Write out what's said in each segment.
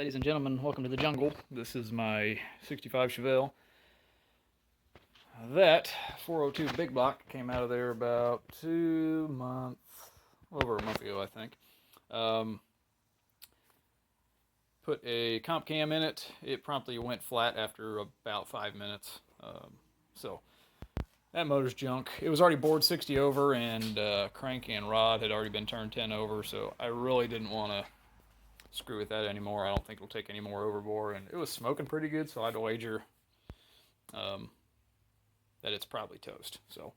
Ladies and gentlemen, welcome to the jungle. This is my 65 Chevelle. That 402 big block came out of there about 2 months, over a month ago, I think. Put a comp cam in it. It promptly went flat after about 5 minutes. So that motor's junk. It was already bored 60 over, and crank and rod had already been turned 10 over, so I really didn't want to screw with that anymore. I don't think it'll take any more overbore, and it was smoking pretty good, so I'd wager that it's probably toast. So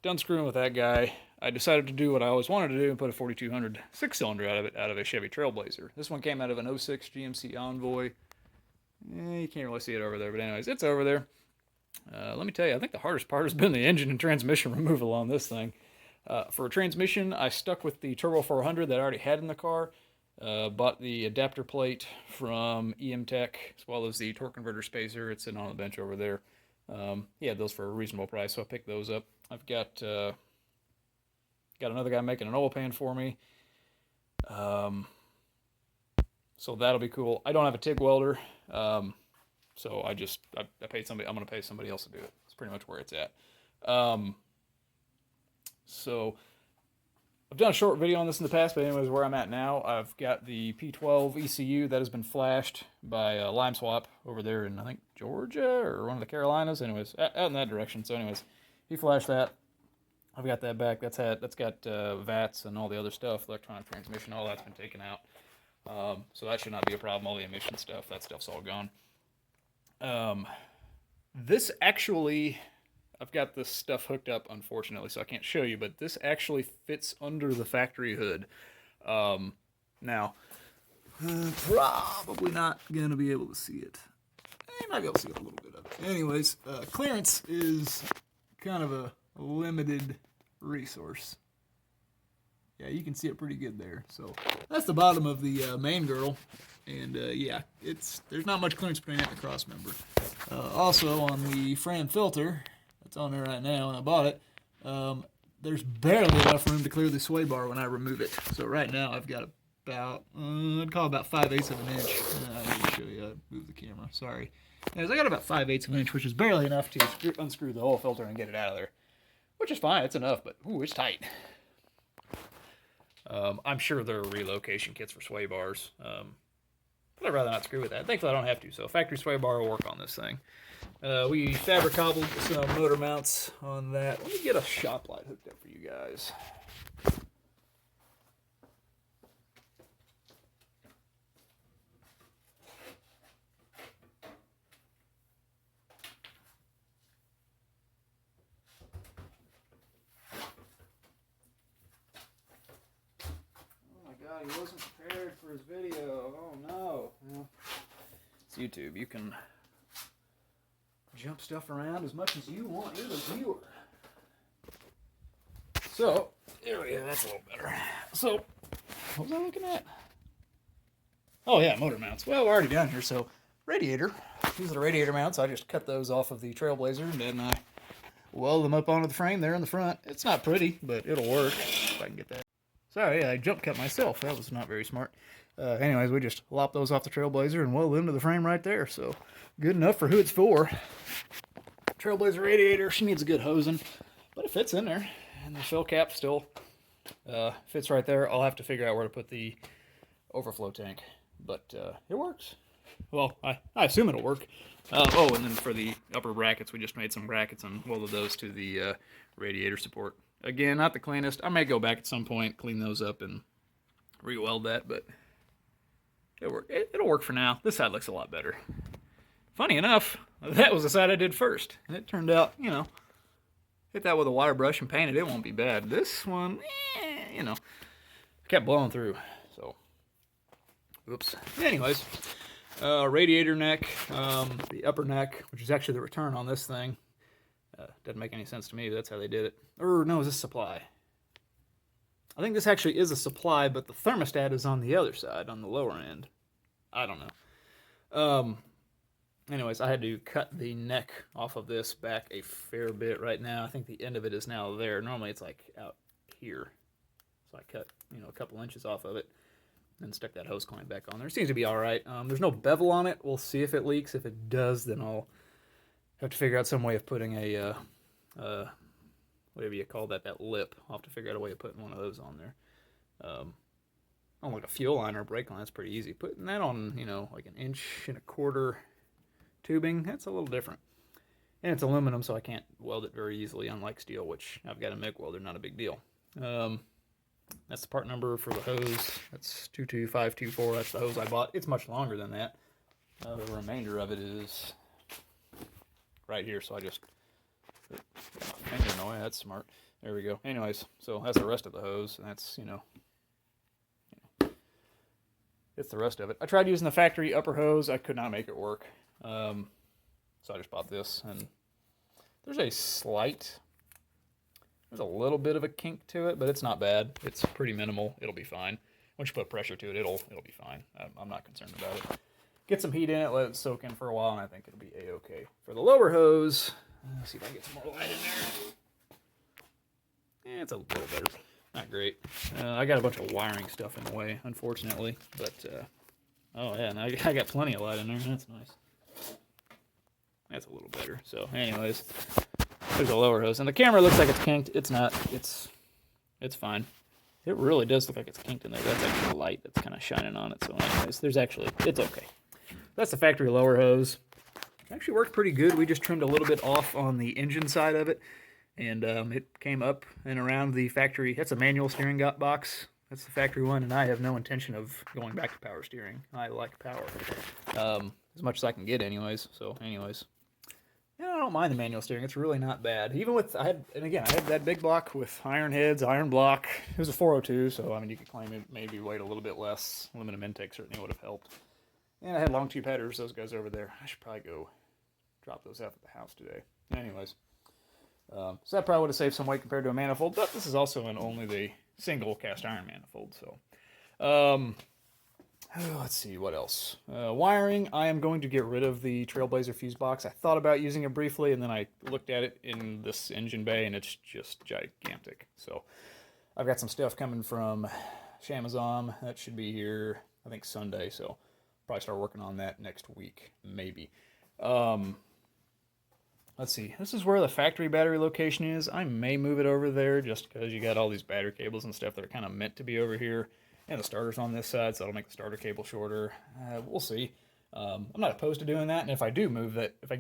done screwing with that guy. I decided to do what I always wanted to do and put a 4200 6-cylinder out of a Chevy Trailblazer. This one came out of an 06 GMC Envoy. You can't really see it over there, but anyways, it's over there. Let me tell you, I think the hardest part has been the engine and transmission removal on this thing. For a transmission, I stuck with the Turbo 400 that I already had in the car. Bought the adapter plate from EMTech, as well as the torque converter spacer. It's sitting on the bench over there. He had those for a reasonable price, so I picked those up. I've got another guy making an oil pan for me. So that'll be cool. I don't have a TIG welder, so I paid somebody. I'm going to pay somebody else to do it. That's pretty much where it's at. So I've done a short video on this in the past, but anyways, where I'm at now, I've got the P12 ECU that has been flashed by Lime Swap over there in, I think, Georgia or one of the Carolinas. Anyways, out in that direction. So anyways, he flashed that. I've got that back. That's got VATs and all the other stuff, electronic transmission, all that's been taken out. So that should not be a problem. All the emission stuff, that stuff's all gone. This actually, I've got this stuff hooked up, unfortunately, so I can't show you, but this actually fits under the factory hood. Now, probably not going to be able to see it. You might be able to see a little bit of it. Anyways, clearance is kind of a limited resource. Yeah, you can see it pretty good there. So that's the bottom of the main girdle. And yeah, there's not much clearance between that and the cross member. Also, on the frame filter, it's on there right now, and I bought it. There's barely enough room to clear the sway bar when I remove it. So right now I've got about, I'd call about 5/8 of an inch. I need to show you. I moved the camera. Sorry. Anyways, I got about 5/8 of an inch, which is barely enough to unscrew the whole filter and get it out of there. Which is fine. It's enough, but ooh, it's tight. I'm sure there are relocation kits for sway bars. But I'd rather not screw with that. Thankfully, I don't have to. So factory sway bar will work on this thing. We fabric cobbled some motor mounts on that. Let me get a shop light hooked up for you guys. Oh my god, he wasn't prepared for his video. Oh no. Well, it's YouTube. You can jump stuff around as much as you want. You're the viewer. So, there we go. That's a little better. So, what was I looking at? Oh yeah, motor mounts. Well, we're already done here. So, radiator. These are the radiator mounts. I just cut those off of the Trailblazer, and then I weld them up onto the frame there in the front. It's not pretty, but it'll work if I can get that. Sorry, I jump cut myself. That was not very smart. Anyways, we just lop those off the Trailblazer and weld them to the frame right there. So, good enough for who it's for. Trailblazer radiator, she needs a good hosing, but it fits in there. And the shell cap still fits right there. I'll have to figure out where to put the overflow tank, but it works. Well, I assume it'll work. Oh, and then for the upper brackets, we just made some brackets and welded those to the radiator support. Again, not the cleanest. I may go back at some point, clean those up, and re-weld that, but it'll work for now. This side looks a lot better. Funny enough, that was the side I did first. And it turned out, you know, hit that with a wire brush and paint it, it won't be bad. This one, you know, kept blowing through. So, oops. Anyways, radiator neck, the upper neck, which is actually the return on this thing. Doesn't make any sense to me, but that's how they did it. Or, no, is this supply? I think this actually is a supply, but the thermostat is on the other side, on the lower end. I don't know. Anyways, I had to cut the neck off of this back a fair bit right now. I think the end of it is now there. Normally it's like out here. So I cut, you know, a couple inches off of it. and stick that hose clamp back on there. It seems to be all right. There's no bevel on it. We'll see if it leaks. If it does, then I'll have to figure out some way of putting a, whatever you call that lip. I'll have to figure out a way of putting one of those on there. On like a fuel line or a brake line, that's pretty easy. Putting that on, you know, like 1.25 inch tubing, that's a little different. And it's aluminum, so I can't weld it very easily, unlike steel, which I've got a MIG welder, not a big deal. That's the part number for the hose. That's 22524. That's the hose I bought. It's much longer than that. The remainder of it is right here, so I just finger in the way. That's smart. There we go. Anyways, so that's the rest of the hose. That's, you know, it's the rest of it. I tried using the factory upper hose. I could not make it work. So I just bought this, and there's a little bit of a kink to it, but it's not bad. It's pretty minimal. It'll be fine. Once you put pressure to it, it'll be fine. I'm not concerned about it. Get some heat in it, let it soak in for a while, and I think it'll be a-okay. For the lower hose, let's see if I can get some more light in there. It's a little better. Not great. I got a bunch of wiring stuff in the way, unfortunately, but oh yeah, and I got plenty of light in there. That's nice. That's a little better. So anyways, there's a lower hose. And the camera looks like it's kinked. It's not. It's fine. It really does look like it's kinked in there. That's actually light that's kind of shining on it. So anyways, it's okay. That's the factory lower hose. It actually worked pretty good. We just trimmed a little bit off on the engine side of it. And it came up and around the factory. That's a manual steering box. That's the factory one. And I have no intention of going back to power steering. I like power. As much as I can get anyways. So anyways. Yeah, I don't mind the manual steering. It's really not bad. Even with, I had that big block with iron heads, iron block. It was a 402, so I mean, you could claim it maybe weighed a little bit less. Aluminum intake certainly would have helped. And I had long tube headers, those guys over there. I should probably go drop those out at the house today. Anyways, so that probably would have saved some weight compared to a manifold, but this is also in only the single cast iron manifold, so. Let's see, what else? Wiring, I am going to get rid of the Trailblazer fuse box. I thought about using it briefly, and then I looked at it in this engine bay, and it's just gigantic. So I've got some stuff coming from Shamazam. That should be here, I think, Sunday. So probably start working on that next week, maybe. Let's see. This is where the factory battery location is. I may move it over there just because you got all these battery cables and stuff that are kind of meant to be over here. And the starter's on this side, so that'll make the starter cable shorter. We'll see. I'm not opposed to doing that, and if I do move that, if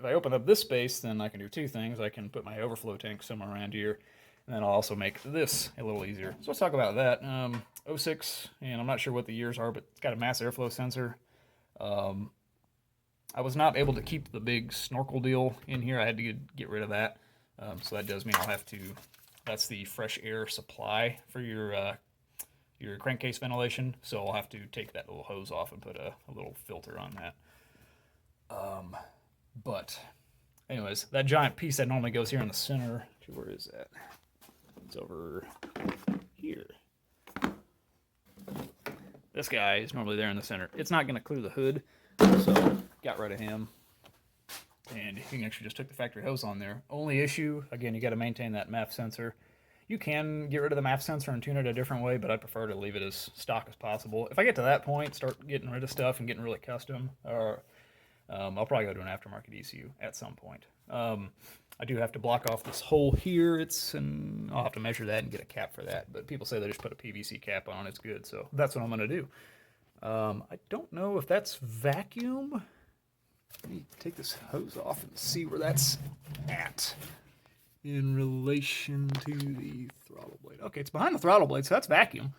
I open up this space, then I can do two things. I can put my overflow tank somewhere around here, and then I'll also make this a little easier. So let's talk about that. 06, and I'm not sure what the years are, but it's got a mass airflow sensor. I was not able to keep the big snorkel deal in here. I had to get rid of that. So that does mean I'll have to, that's the fresh air supply for your crankcase ventilation, so I'll have to take that little hose off and put a little filter on that. But anyways, that giant piece that normally goes here in the center, where is that? It's over here. This guy is normally there in the center. It's not going to clear the hood, so got rid of him. And you can actually just took the factory hose on there. Only issue, again, you got to maintain that MAF sensor. You can get rid of the MAF sensor and tune it a different way, but I prefer to leave it as stock as possible. If I get to that point, start getting rid of stuff and getting really custom, or I'll probably go to an aftermarket ECU at some point. I do have to block off this hole here. I'll have to measure that and get a cap for that. But people say they just put a PVC cap on, it's good. So that's what I'm going to do. I don't know if that's vacuum. Let me take this hose off and see where that's at in relation to the throttle blade. Okay, it's behind the throttle blade, so that's vacuum.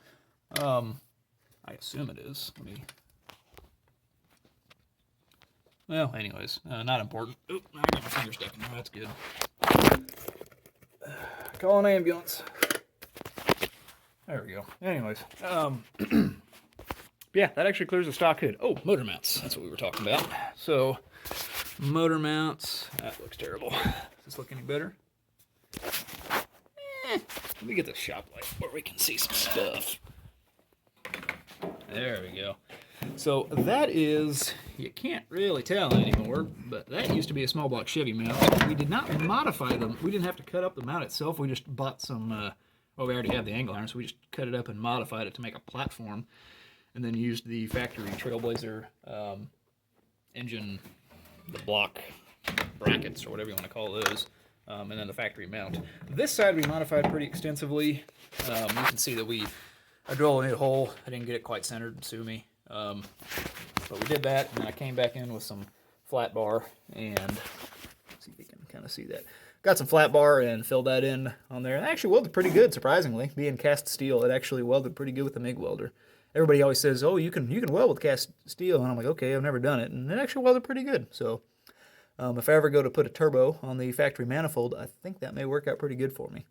I assume it is. Well, anyways, not important. Oop, I got my finger stuck in there. That's good. Call an ambulance. There we go. Anyways, yeah, that actually clears the stock hood. Oh, motor mounts. That's what we were talking about. So, motor mounts. That looks terrible. Does this look any better? Let me get the shop light where we can see some stuff. There we go. So that is, you can't really tell anymore, but that used to be a small block Chevy mount. We did not modify them. We didn't have to cut up the mount itself. We just bought some, well, we already have the angle iron, so we just cut it up and modified it to make a platform. and then used the factory Trailblazer engine, the block brackets, or whatever you want to call those, and then the factory mount. This side we modified pretty extensively. You can see that I drilled a new hole. I didn't get it quite centered, sue me. But we did that, and then I came back in with some flat bar, and let's see if you can kind of see that. Got some flat bar and filled that in on there. It actually welded pretty good, surprisingly. Being cast steel, it actually welded pretty good with the MIG welder. Everybody always says, "Oh, you can weld with cast steel," and I'm like, "Okay, I've never done it," and it actually welded pretty good. So, if I ever go to put a turbo on the factory manifold, I think that may work out pretty good for me.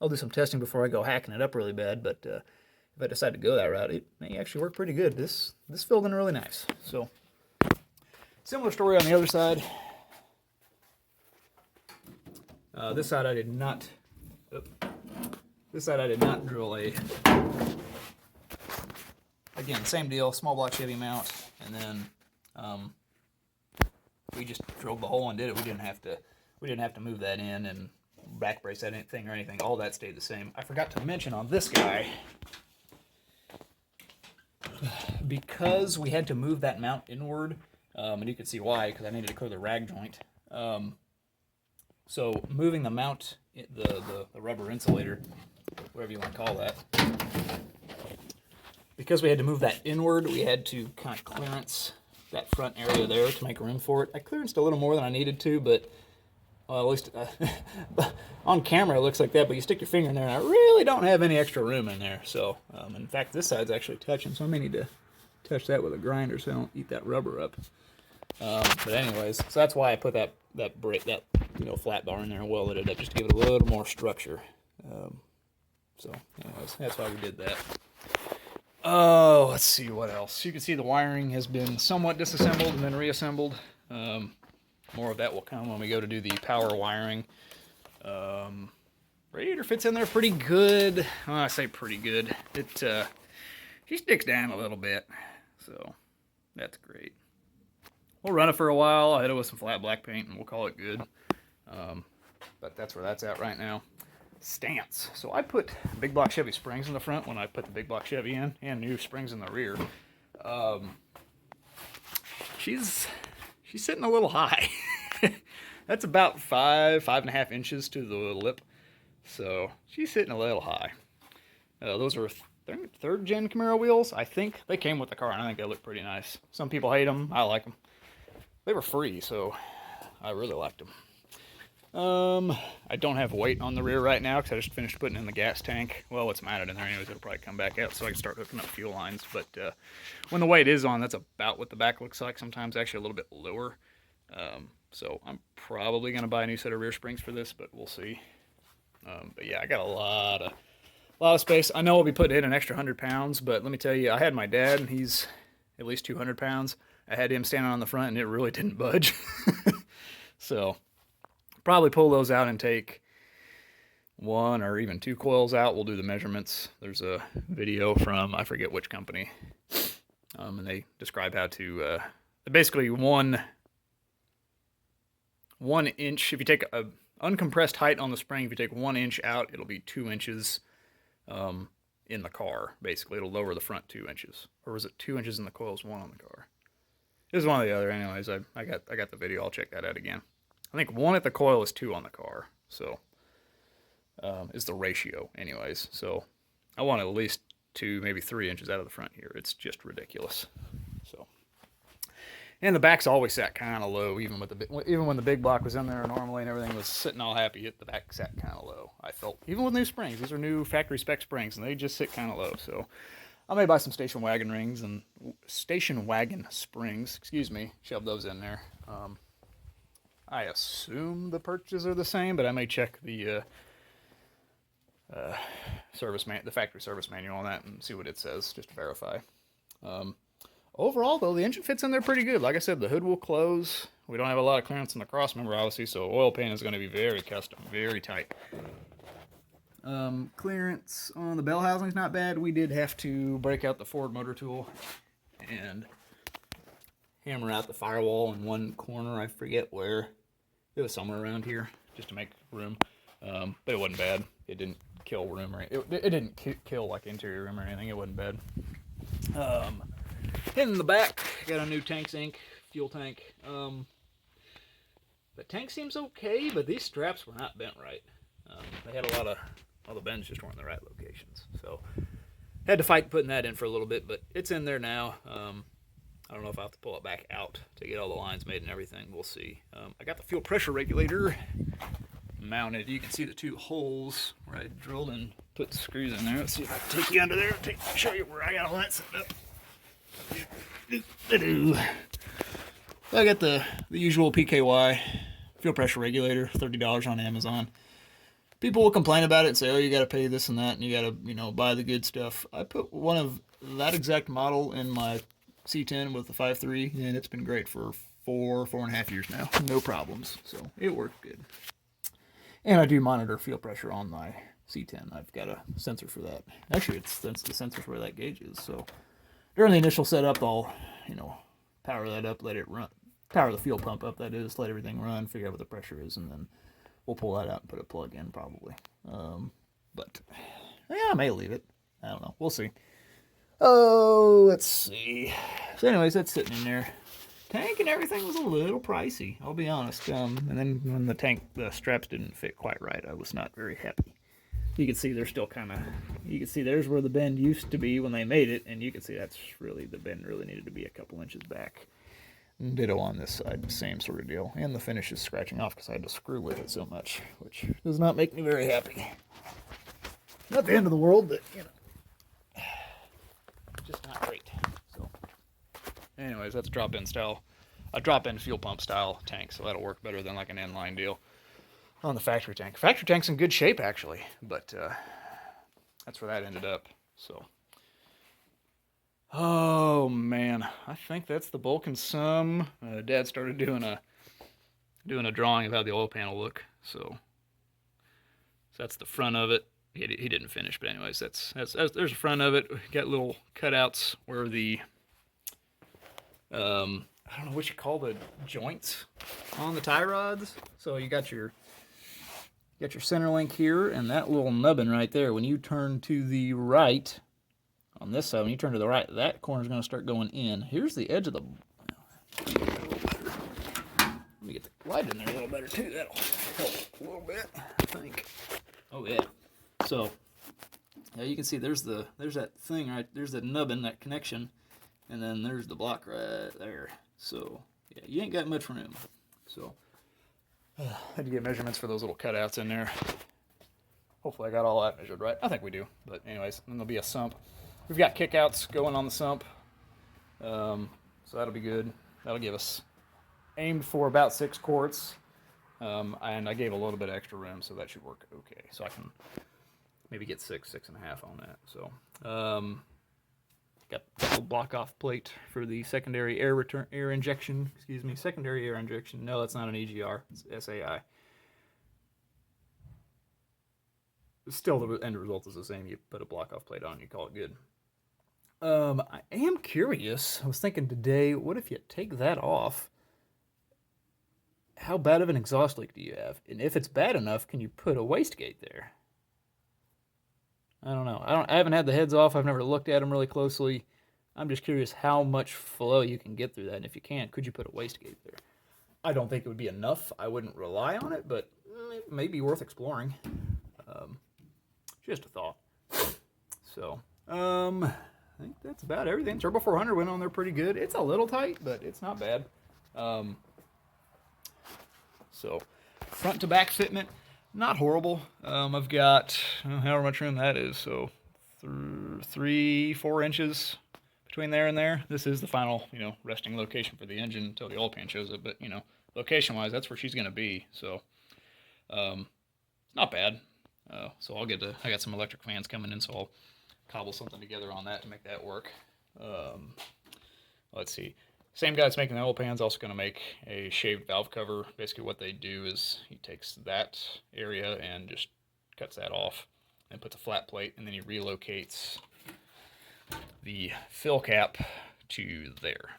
I'll do some testing before I go hacking it up really bad, but if I decide to go that route, it may actually work pretty good. This filled in really nice. So, similar story on the other side. This side I did not. This side I did not drill a. Again, same deal. Small block Chevy mount, and then we just drilled the hole and did it. We didn't have to move that in and back brace that thing or anything. All that stayed the same. I forgot to mention on this guy, because we had to move that mount inward, and you can see why, because I needed to clear the rag joint. So moving the mount, the rubber insulator, whatever you want to call that, because we had to move that inward, we had to kind of clearance that front area there to make room for it. I clearanced a little more than I needed to, but well, at least on camera it looks like that, but you stick your finger in there and I really don't have any extra room in there. So, in fact, this side's actually touching, so I may need to touch that with a grinder so I don't eat that rubber up. But anyways, so that's why I put that flat bar in there and welded it up, just to give it a little more structure. So anyways, that's why we did that. Oh, let's see what else. You can see the wiring has been somewhat disassembled and then reassembled. More of that will come when we go to do the power wiring. Radiator fits in there pretty good. Well, I say pretty good. She sticks down a little bit, so that's great. We'll run it for a while. I'll hit it with some flat black paint and we'll call it good. But that's where that's at right now. Stance. So I put big block Chevy springs in the front when I put the big block Chevy in, and new springs in the rear. She's sitting a little high. That's about 5.5 inches to the lip. So she's sitting a little high. Those are third gen Camaro wheels. I think they came with the car, and I think they look pretty nice. Some people hate them. I like them. They were free, so I really liked them. I don't have weight on the rear right now because I just finished putting in the gas tank. Well, it's mounted in there anyways. It'll probably come back out so I can start hooking up fuel lines. But when the weight is on, that's about what the back looks like. Sometimes actually a little bit lower. So I'm probably going to buy a new set of rear springs for this, but we'll see. But yeah, I got a lot of space. I know I'll be putting in an extra 100 pounds, but let me tell you, I had my dad, and he's at least 200 pounds. I had him standing on the front, and it really didn't budge. So probably pull those out and take 1 or even 2 coils out. We'll do the measurements. There's a video from, I forget which company, and they describe how to, basically 1 inch, if you take a uncompressed height on the spring, if you take 1 inch out, it'll be 2 inches in the car. Basically, it'll lower the front 2 inches. Or was it 2 inches in the coils, 1 on the car? It was one or the other. Anyways, I got the video. I'll check that out again. I think 1 at the coil is 2 on the car. So is the ratio. Anyways, so I want at least 2, maybe 3 inches out of the front here. It's just ridiculous. So. And the back's always sat kind of low, even when the big block was in there normally and everything was sitting all happy. The back sat kind of low. I felt, even with new springs, these are new factory spec springs, and they just sit kind of low. So I may buy some station wagon springs. Excuse me, shove those in there. I assume the purchases are the same, but I may check the the factory service manual on that and see what it says just to verify. Overall, though, the engine fits in there pretty good. Like I said, the hood will close. We don't have a lot of clearance in the crossmember, obviously, so oil pan is going to be very custom, very tight. Clearance on the bell housing is not bad. We did have to break out the Ford motor tool and hammer out the firewall in one corner. I forget where. It was somewhere around here, just to make room. But it wasn't bad. It didn't kill room or it didn't kill like interior room or anything. It wasn't bad. In the back, got a new tank sink, fuel tank. The tank seems okay, but these straps were not bent right. They had all the bends just weren't in the right locations. So had to fight putting that in for a little bit, but it's in there now. I don't know if I'll have to pull it back out to get all the lines made and everything. We'll see. I got the fuel pressure regulator mounted. You can see the 2 holes where I drilled and put the screws in there. Let's see if I can take you under there and show you where I got all that set up. I got the usual PKY fuel pressure regulator, $30 on Amazon. People will complain about it and say, oh, you got to pay this and that, and you got to, buy the good stuff. I put one of that exact model in my C10 with the 5.3, and it's been great for 4.5 years now. No problems. So it worked good. And I do monitor fuel pressure on my C10. I've got a sensor for that. Actually, that's the sensor for where that gauge is. So during the initial setup, I'll, power that up, let it run. Power the fuel pump up, that is, let everything run, figure out what the pressure is, and then we'll pull that out and put a plug in probably. But yeah, I may leave it. I don't know. We'll see. Oh, let's see. So anyways, that's sitting in there. Tank and everything was a little pricey, I'll be honest. And then when the straps didn't fit quite right, I was not very happy. You can see they're still you can see there's where the bend used to be when they made it, and you can see the bend really needed to be a couple inches back. Ditto on this side, same sort of deal. And the finish is scratching off because I had to screw with it so much, which does not make me very happy. Not the end of the world, but, just not great. So, anyways, that's a drop-in fuel pump style tank, so that'll work better than like an inline deal on the factory tank. Factory tank's in good shape, actually, but that's where that ended up, so. Oh, man, I think that's the bulk and sum. Dad started doing a drawing of how the oil panel look, so that's the front of it. He didn't finish, but anyways, there's the front of it. Got little cutouts where the I don't know what you call the joints on the tie rods. So you got your center link here, and that little nubbin right there. When you turn to the right on this side, when you turn to the right, that corner's going to start going in. Here's the edge of the. Let me get the light in there a little better too. That'll help a little bit, I think. Oh yeah. So, yeah, you can see there's that thing right there's that nubbin, that connection, and then there's the block right there. So, yeah, you ain't got much room. So, had to get measurements for those little cutouts in there. Hopefully, I got all that measured right. I think we do. But anyways, then there'll be a sump. We've got kickouts going on the sump, so that'll be good. That'll give us aimed for about 6 quarts, and I gave a little bit of extra room, so that should work okay. So I can maybe get 6.5 on that. So got a little block off plate for the secondary air injection. Excuse me, secondary air injection. No, that's not an EGR. It's SAI. Still, the end result is the same. You put a block off plate on, and you call it good. I am curious. I was thinking today, what if you take that off? How bad of an exhaust leak do you have? And if it's bad enough, can you put a wastegate there? I don't know. I haven't had the heads off. I've never looked at them really closely. I'm just curious how much flow you can get through that. And if you can, could you put a wastegate there? I don't think it would be enough. I wouldn't rely on it, but it may be worth exploring. Just a thought. So, I think that's about everything. Turbo 400 went on there pretty good. It's a little tight, but it's not bad. So, front to back fitment, not horrible. I've got however much room that is, so 3-4 inches between there and there. This is the final, resting location for the engine until the oil pan shows up. But location-wise, that's where she's going to be. So, not bad. So I got some electric fans coming in, so I'll cobble something together on that to make that work. Let's see. Same guy that's making the oil pan's also going to make a shaved valve cover. Basically what they do is he takes that area and just cuts that off and puts a flat plate, and then he relocates the fill cap to there.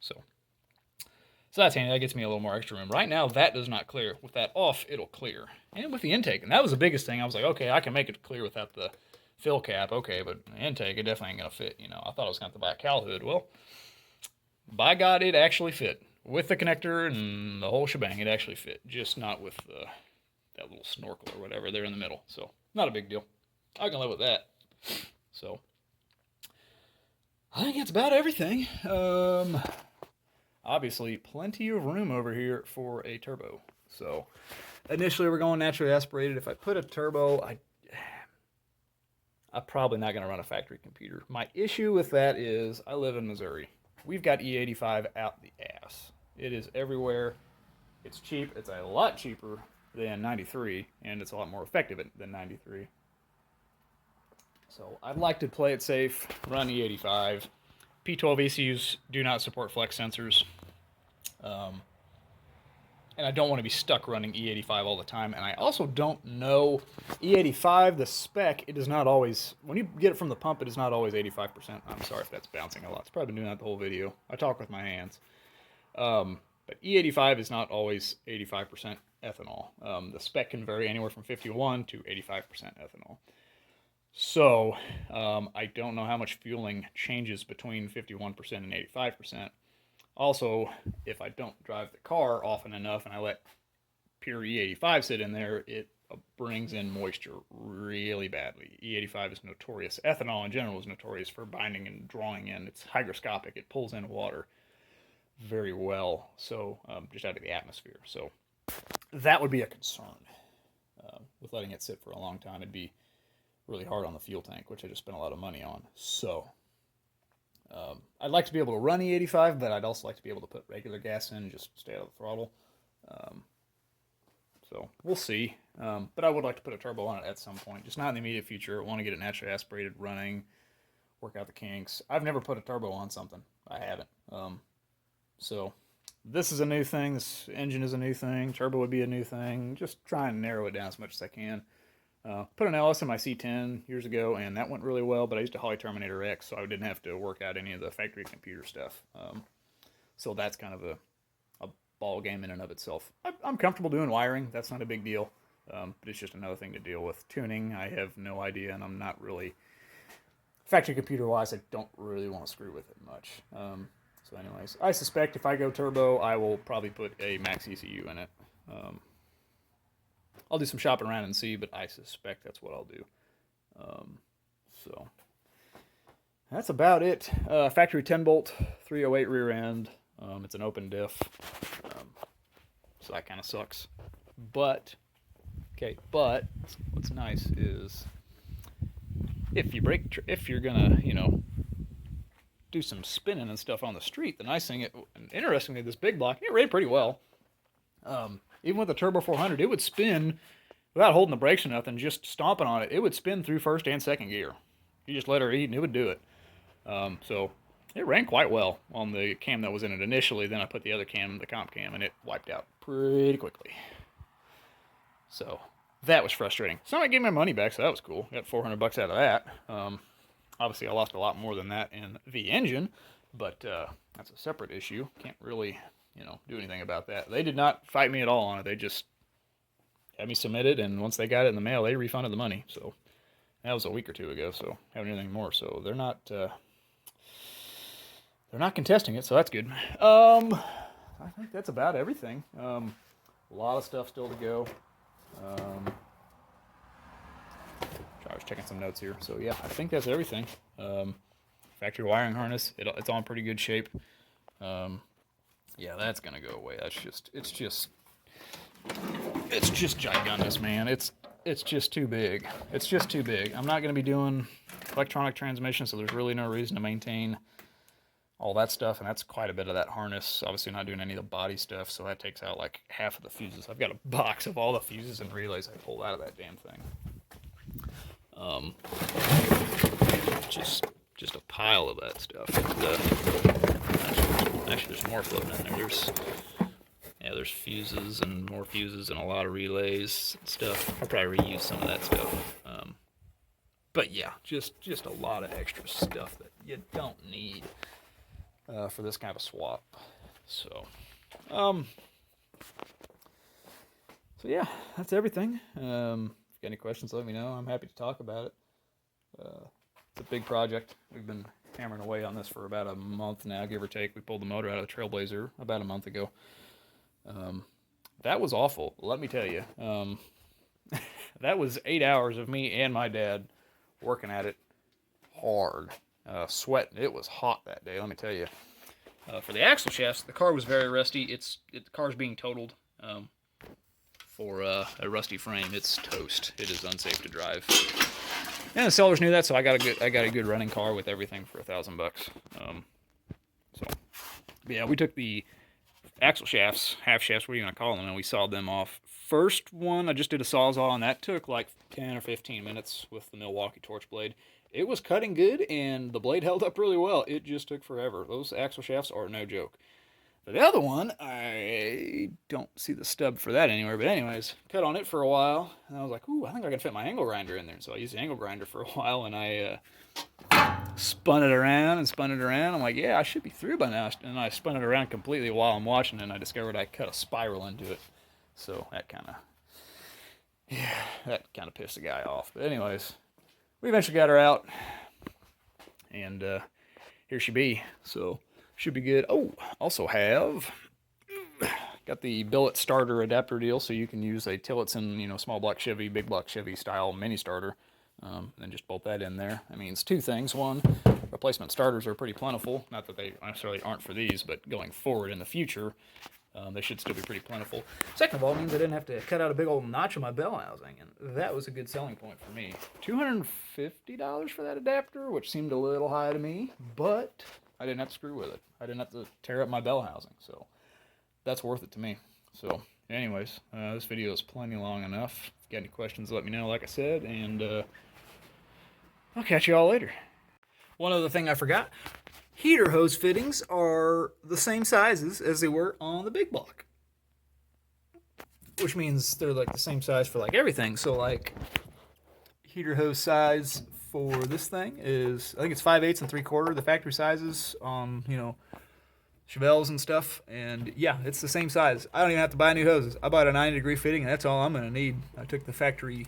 So that's handy. That gets me a little more extra room. Right now, that does not clear. With that off, it'll clear. And with the intake, and that was the biggest thing. I was like, okay, I can make it clear without the fill cap, okay, but intake, it definitely ain't gonna fit. You know, I thought I was gonna have to buy a cowl hood. Well, by God, it actually fit with the connector and the whole shebang. It actually fit, just not with that little snorkel or whatever there in the middle. So not a big deal. I can live with that. So I think that's about everything. Obviously, plenty of room over here for a turbo. So initially, we're going naturally aspirated. If I put a turbo, I'm probably not going to run a factory computer. My issue with that is I live in Missouri. We've got E85 out the ass. It is everywhere. It's cheap. It's a lot cheaper than 93, and it's a lot more effective than 93. So I'd like to play it safe, run E85. P12 ECUs do not support flex sensors. And I don't want to be stuck running E85 all the time. And I also don't know E85, the spec, it is not always, when you get it from the pump, it is not always 85%. I'm sorry if that's bouncing a lot. It's probably been doing that the whole video. I talk with my hands. But E85 is not always 85% ethanol. The spec can vary anywhere from 51 to 85% ethanol. So I don't know how much fueling changes between 51% and 85%. Also, if I don't drive the car often enough and I let pure E85 sit in there, it brings in moisture really badly. E85 is notorious. Ethanol in general is notorious for binding and drawing in. It's hygroscopic. It pulls in water very well, so just out of the atmosphere. So that would be a concern. With letting it sit for a long time, it'd be really hard on the fuel tank, which I just spent a lot of money on. So I'd like to be able to run E85, but I'd also like to be able to put regular gas in and just stay out of the throttle. So we'll see. But I would like to put a turbo on it at some point, just not in the immediate future. I want to get it naturally aspirated, running, work out the kinks. I've never put a turbo on something. I haven't. So this is a new thing. This engine is a new thing. Turbo would be a new thing. Just try and narrow it down as much as I can. Put an LS in my C10 years ago, and that went really well, but I used a Holly Terminator X, so I didn't have to work out any of the factory computer stuff. So that's kind of a ball game in and of itself. I'm comfortable doing wiring. That's not a big deal, but it's just another thing to deal with. Tuning, I have no idea, and I'm not really... Factory computer-wise, I don't really want to screw with it much. So anyways, I suspect if I go turbo, I will probably put a max ECU in it. I'll do some shopping around and see, but I suspect that's what I'll do. So that's about it. Factory 10-bolt, 308 rear end. It's an open diff, so that kind of sucks. But what's nice is if you're gonna, do some spinning and stuff on the street, the nice thing, and interestingly, this big block, it ran pretty well. Even with the Turbo 400, it would spin without holding the brakes or nothing, just stomping on it. It would spin through first and second gear. You just let her eat, and it would do it. So it ran quite well on the cam that was in it initially. Then I put the other cam, the comp cam, and it wiped out pretty quickly. So that was frustrating. So I gave my money back, so that was cool. Got $400 out of that. Obviously, I lost a lot more than that in the engine, but that's a separate issue. Can't really... do anything about that. They did not fight me at all on it. They just had me submit it, and once they got it in the mail, they refunded the money. So that was a week or two ago, so haven't anything more. So they're not contesting it, so that's good. I think that's about everything. A lot of stuff still to go. I was checking some notes here. So yeah, I think that's everything. Factory wiring harness, it's on pretty good shape. Yeah, that's gonna go away. It's just gigundous, man. It's just too big. It's just too big. I'm not gonna be doing electronic transmission, so there's really no reason to maintain all that stuff, and that's quite a bit of that harness. Obviously not doing any of the body stuff, so that takes out like half of the fuses. I've got a box of all the fuses and relays I pulled out of that damn thing. Just a pile of that stuff. Actually, there's more floating in there. There's fuses and more fuses and a lot of relays and stuff. I'll probably reuse some of that stuff. But yeah, just a lot of extra stuff that you don't need for this kind of swap. So yeah, that's everything. If you got any questions, let me know. I'm happy to talk about it. It's a big project. We've been hammering away on this for about a month now, give or take. We pulled the motor out of the Trailblazer about a month ago. That was awful, let me tell you. That was 8 hours of me and my dad working at it hard, sweating. It was hot that day, let me tell you. For the axle shafts, the car was very rusty. The car's being totaled. For a rusty frame, it's toast. It is unsafe to drive. And the sellers knew that, so I got a good running car with everything for $1,000. So yeah, we took the axle shafts, half shafts, what are you gonna call them, and we sawed them off. First one, I just did a sawzall, and that took like 10 or 15 minutes with the Milwaukee torch blade. It was cutting good, and the blade held up really well. It just took forever. Those axle shafts are no joke. For the other one, I don't see the stub for that anywhere, but anyways, cut on it for a while, and I was like, ooh, I think I can fit my angle grinder in there. So I used the angle grinder for a while, and I spun it around and spun it around. I'm like, yeah, I should be through by now. And I spun it around completely while I'm watching, and I discovered I cut a spiral into it. So that kind of pissed the guy off. But anyways, we eventually got her out, and here she be. So should be good. Oh, also have got the billet starter adapter deal, so you can use a Tillotson, small block Chevy, big block Chevy style mini starter, and then just bolt that in there. I mean, it's two things. One, replacement starters are pretty plentiful. Not that they necessarily aren't for these, but going forward in the future, they should still be pretty plentiful. Second of all, it means I didn't have to cut out a big old notch on my bell housing, and that was a good selling point for me. $250 for that adapter, which seemed a little high to me, but I didn't have to screw with it. I didn't have to tear up my bell housing, so that's worth it to me. So, anyways, this video is plenty long enough. If you got any questions, let me know, like I said, and I'll catch you all later. One other thing I forgot, heater hose fittings are the same sizes as they were on the big block, which means they're like the same size for like everything. So like heater hose size for this thing is, I think it's 5/8 and 3/4, the factory sizes on, Chevelles and stuff, and yeah, it's the same size. I don't even have to buy new hoses. I bought a 90-degree fitting, and that's all I'm going to need. I took the factory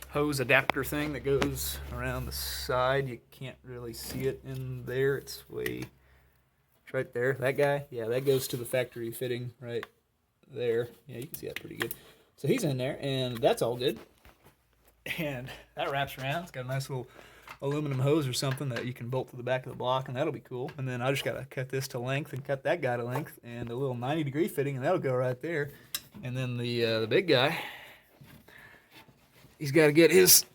hose adapter thing that goes around the side. You can't really see it in there. It's right there. That guy, yeah, that goes to the factory fitting right there. Yeah, you can see that pretty good. So he's in there, and that's all good. And that wraps around. It's got a nice little aluminum hose or something that you can bolt to the back of the block, and that'll be cool. And then I just got to cut this to length and cut that guy to length, and a little 90-degree fitting, and that'll go right there. And then the big guy, he's got to get his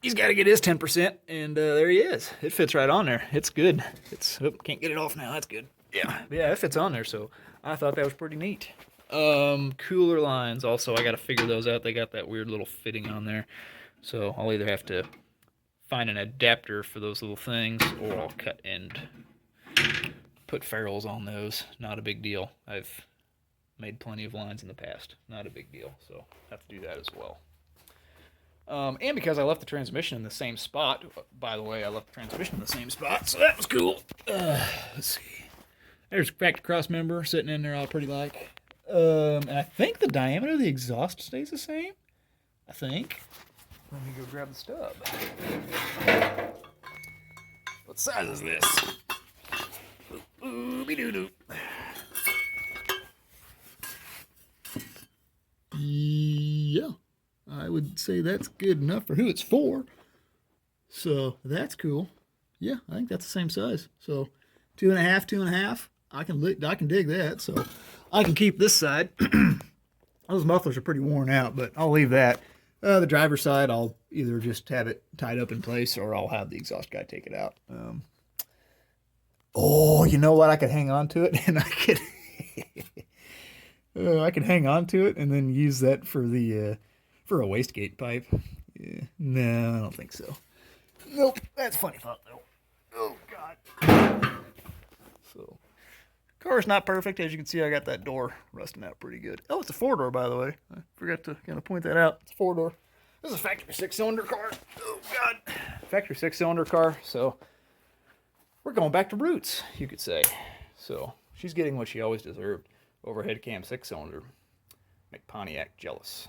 10%, and there he is. It fits right on there. It's good. Can't get it off now. That's good. Yeah, it fits on there. So I thought that was pretty neat. Cooler lines also, I got to figure those out. They got that weird little fitting on there, so I'll either have to find an adapter for those little things, or I'll cut and put ferrules on those. Not a big deal. I've made plenty of lines in the past. Not a big deal, so I have to do that as well. And because I left the transmission in the same spot, by the way, I left the transmission in the same spot, so that was cool. Let's see. There's a factory cross member sitting in there all pretty like. And I think the diameter of the exhaust stays the same. I think. Let me go grab the stub. What size is this? Ooby-doo-doo. Yeah, I would say that's good enough for who it's for. So that's cool. Yeah, I think that's the same size. So 2.5, 2.5. I can dig that. So I can keep this side. Those mufflers are pretty worn out, but I'll leave that. The driver's side, I'll either just have it tied up in place, or I'll have the exhaust guy take it out. Oh, you know what? I could hang on to it, and I could hang on to it and then use that for the for a wastegate pipe. Yeah. No, I don't think so. Nope, that's a funny thought though. Oh God. So, car's not perfect, as you can see. I got that door rusting out pretty good. Oh, it's a 4-door, by the way. I forgot to kind of point that out. It's a 4-door. This is a factory 6-cylinder car. Oh God, factory 6-cylinder car. So we're going back to roots, you could say. So she's getting what she always deserved. Overhead cam 6-cylinder. Make Pontiac jealous.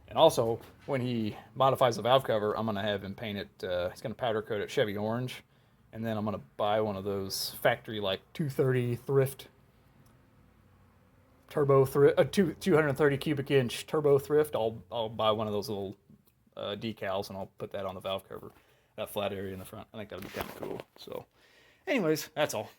And also, when he modifies the valve cover, I'm going to have him paint it, he's going to powder coat it Chevy orange. And then I'm going to buy one of those factory, like, 230 thrift, turbo thrift, 230 cubic inch turbo thrift. I'll buy one of those little decals, and I'll put that on the valve cover, that flat area in the front. I think that'll be kind of cool. So, anyways, that's all.